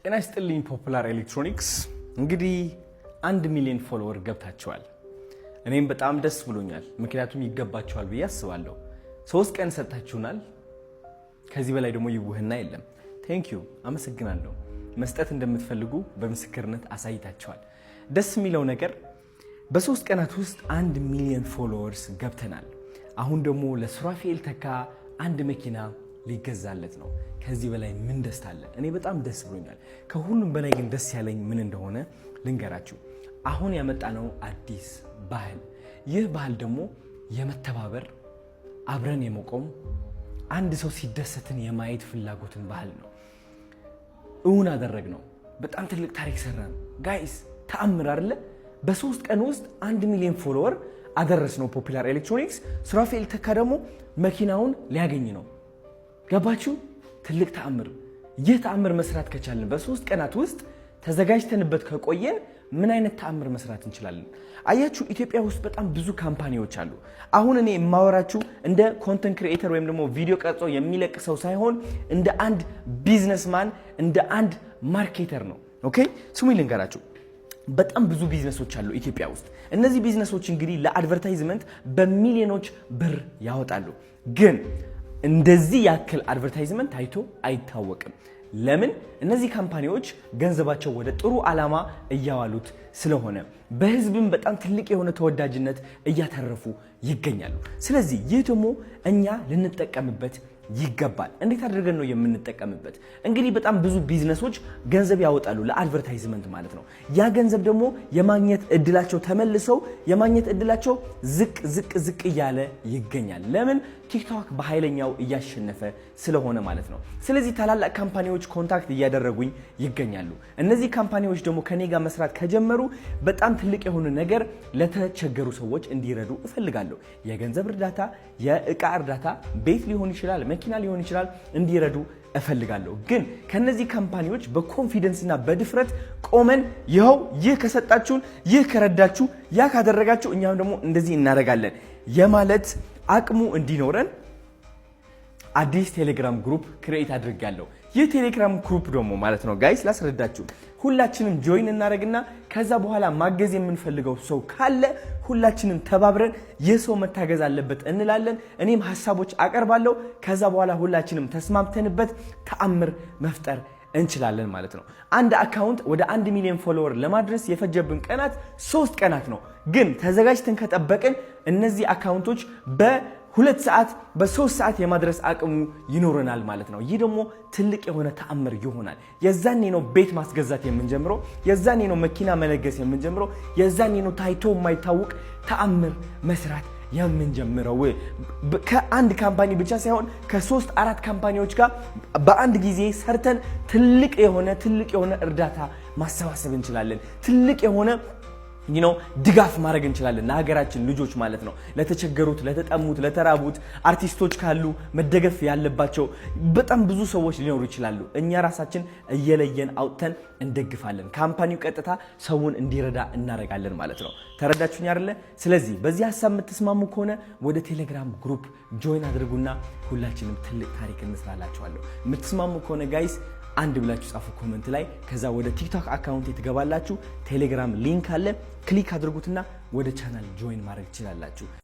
ጤና ይስጥልኝ ፖፑላር ኤሌክትሮኒክስ እንግዲህ 1 ሚሊዮን ፎሎወር ገብታችኋል። እኔም በጣም ደስ ብሎኛል ምክንያቱም ይገባችኋል ብዬ አስባለሁ። 3 ቀን ሰጣችሁናል። ከዚህ በላይ ደግሞ ይውህና የለም። ቴንክ ዩ አመሰግናለሁ። መስጠት እንደምትፈልጉ በምስክርነት አሳይታችኋል። ደስ የሚለው ነገር በ3 ቀናት ውስጥ 1 ሚሊዮን ፎሎወርስ ገብተናል። አሁን ደግሞ ለሱራፌል ተካ አንድ መኪና ሊገዛለት ነው። ከዚህ በላይ ምን ደስታ አለ? እኔ በጣም ደስ ብሎኛል። ከሁሉም በላይ ግን ደስ ያለኝ ምን እንደሆነ ልንገራችሁ። አሁን ያመጣነው አዲስ ባህል፣ ይህ ባህል ደግሞ የመተባበር አብረን የመቆም አንድ ሰው ሲደሰትን የማየት ፍላጎትን ባህል ነው። እውን አደረግነው። በጣም ትልቅ ታሪክ ሰራን ጋይስ። ተአምር አይደለ? በ3 ቀን ውስጥ 1 ሚሊዮን ፎሎወር አደረስነው ፖፑላር ኤሌክትሮኒክስ። ሱራፌል ተካ ደግሞ መኪናውን ሊያገኝ ነው። ገባችሁ? ትልቅ ተአምር። ይህ ተአምር መስራት ከቻልን በ3 ቀናት ውስጥ ተዘጋጅተንበት ከቆየን ምን አይነት ተአምር መስራት እንችላለን? አያችሁ ኢትዮጵያ ውስጥ በጣም ብዙ ካምፓኒዎች አሉ። አሁን እኔ የማወራችሁ እንደ ኮንተንት ክሪኤተር ወይም ደግሞ ቪዲዮ ቀርጾ የሚለቅ ሰው ሳይሆን እንደ አንድ ቢዝነስማን፣ እንደ አንድ ማርኬተር ነው። ኦኬ ስሙ ልንገራችሁ። በጣም ብዙ ቢዝነሶች አሉ ኢትዮጵያ ውስጥ። እነዚህ ቢዝነሶች እንግዲህ ለአድቨርታይዝመንት በሚሊዮኖች ብር ያወጣሉ። ግን እንደዚህ ያክል አድቨርታይዝመንት ታይቶ አይታወቅም። ለምን? እነዚህ ካምፓኒዎች ገንዘባቸው ወደ ጥሩ ዓላማ እያዋሉት ስለሆነ በህዝብም በጣም ትልቅ የሆነ ተወዳጅነት እያተረፉ ይገኛሉ። ስለዚህ ይህ ደግሞ እኛ ልንጠቀምበት ይገባል። እንዴት አድርገን ነው የምንጠቀምበት? እንግዲህ በጣም ብዙ ቢዝነሶች ገንዘብ ያወጣሉ ለአድቨርታይዝመንት ማለት ነው። ያ ገንዘብ ደግሞ የማግኘት እድላቸው ተመልሰው የማግኘት እድላቸው ዝቅ እያለ ይገኛል። ለምን? ቲክቶክ በኃይለኛው እያሸነፈ ስለሆነ ማለት ነው። ስለዚህ ታላላቅ ካምፓኒዎች ኮንታክት እያደረጉኝ ይገኛሉ። እነዚህ ካምፓኒዎች ደግሞ ከኔ ጋር መስራት ከጀመሩ በጣም ትልቅ የሆነ ነገር ለተቸገሩ ሰዎች እንዲረዱ እፈልጋለሁ። የገንዘብ እርዳታ፣ የእቃ እርዳታ፣ ቤት ሊሆን ይችላል፣ መኪና ሊሆን ይችላል፣ እንዲረዱ እፈልጋለሁ። ግን ከነዚህ ካምፓኒዎች በኮንፊደንስና በድፍረት ቆመን ይኸው ይህ ከሰጣችሁን፣ ይህ ከረዳችሁ፣ ያ ካደረጋችሁ እኛም ደግሞ እንደዚህ እናደርጋለን የማለት አቅሙ እንዲኖረን አዲስ ቴሌግራም ግሩፕ ክሬት አድርጋለሁ። ይህ ቴሌግራም ግሩፕ ደግሞ ማለት ነው ጋይስ ላስረዳችሁ። ሁላችንም ጆይን እናደርግና ከዛ በኋላ ማገዝ የምንፈልገው ሰው ካለ ሁላችንም ተባብረን ይህ ሰው መታገዝ አለበት እንላለን። እኔም ሐሳቦች አቀርባለሁ። ከዛ በኋላ ሁላችንም ተስማምተንበት ተአምር መፍጠር እንችላለን ማለት ነው። አንድ አካውንት ወደ 1 ሚሊዮን ፎሎወር ለማድረስ የፈጀብን ቀናት 3 ቀናት ነው። ግን ተዘጋጅተን ከጠበቅን እነዚህ አካውንቶች በ2 ሰዓት በ3 ሰዓት የማድረስ አቅሙ ይኖረናል ማለት ነው። ይህ ደግሞ ትልቅ የሆነ ተአምር ይሆናል። የዛኔ ነው ቤት ማስገዛት የምንጀምረው። የዛኔ ነው መኪና መለገስ የምንጀምረው። የዛኔ ነው ታይቶ የማይታወቅ ተአምር መስራት የምንጀምረው። ከአንድ ካምፓኒ ብቻ ሳይሆን ከ3-4 ካምፓኒዎች ጋር በአንድ ጊዜ ሰርተን ትልቅ የሆነ እርዳታ ማሰባሰብ እንችላለን። ትልቅ የሆነ ድጋፍ ማድረግ እንችላለን ለሀገራችን ልጆች ማለት ነው። ለተቸገሩት፣ ለተጠሙት፣ ለተራቡት አርቲስቶች ካሉ መደገፍ ያለባቸው በጣም ብዙ ሰዎች ሊኖሩ ይችላሉ። እኛ ራሳችን እየለየን አውጥተን እንደግፋለን። ካምፓኒው ቀጥታ ሰውን እንዲረዳ እናደርጋለን ማለት ነው። ተረዳችሁኝ አይደለ? ስለዚህ በዚህ ሐሳብ የምትስማሙ ከሆነ ወደ ቴሌግራም ግሩፕ ጆይን አድርጉና ሁላችንም ትልቅ ታሪክ እንስራላችኋለሁ። የምትስማሙ ከሆነ ጋይስ አንድ ብላችሁ ጻፉ ኮሜንት ላይ። ከዛ ወደ ቲክቶክ አካውንት ትገባላችሁ። ቴሌግራም ሊንክ አለ፣ ክሊክ አድርጉትና ወደ ቻናል ጆይን ማድረግ ትችላላችሁ።